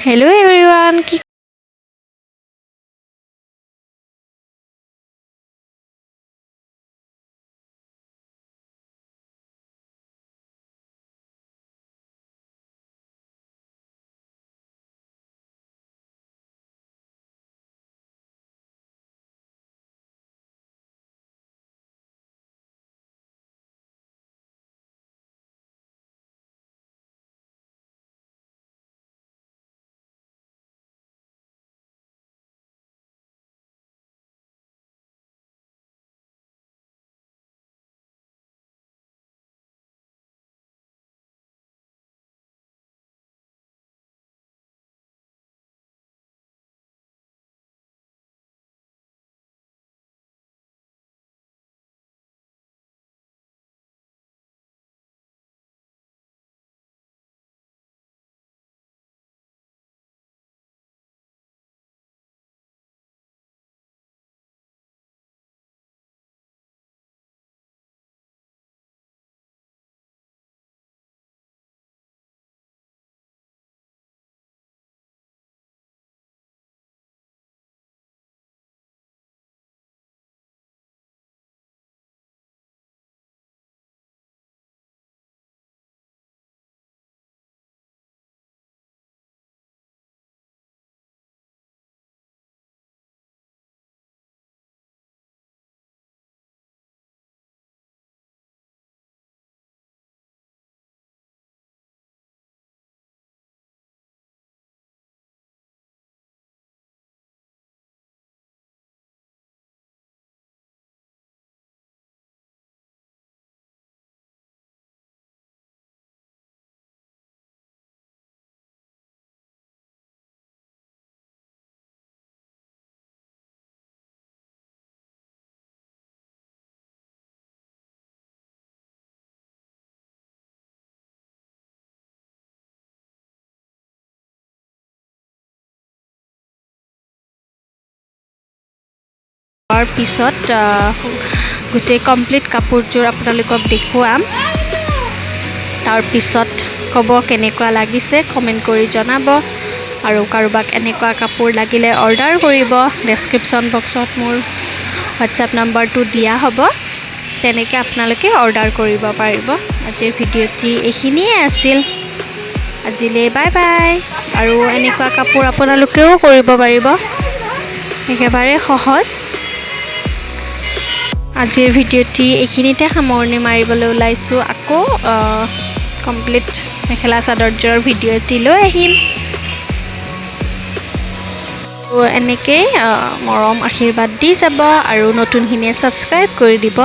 Hello everyone. তাৰ পিছত গোটেই কমপ্লিট কাপোৰযোৰ আপোনালোকক দেখুৱাম। তাৰ পিছত ক'ব কেনেকুৱা লাগিছে, কমেণ্ট কৰি জনাব। আৰু কাৰোবাক এনেকুৱা কাপোৰ লাগিলে অৰ্ডাৰ কৰিব। ডেছক্ৰিপশ্যন বক্সত মোৰ হোৱাটছআপ নম্বৰটো দিয়া হ'ব, তেনেকৈ আপোনালোকে অৰ্ডাৰ কৰিব পাৰিব। আজিৰ ভিডিঅ'টি এইখিনিয়ে আছিল। আজিলৈ বাই বাই। আৰু এনেকুৱা কাপোৰ আপোনালোকেও কৰিব পাৰিব, একেবাৰে সহজ। আজিৰ ভিডিঅ'টি এইখিনিতে সামৰণি মাৰিবলৈ ওলাইছোঁ। আকৌ কমপ্লিট মেখেলা চাদৰযোৰৰ ভিডিঅ' এটি লৈ আহিম। এনেকেই মৰম আশীৰ্বাদ দি যাব আৰু নতুনখিনিয়ে ছাবস্ক্ৰাইব কৰি দিব।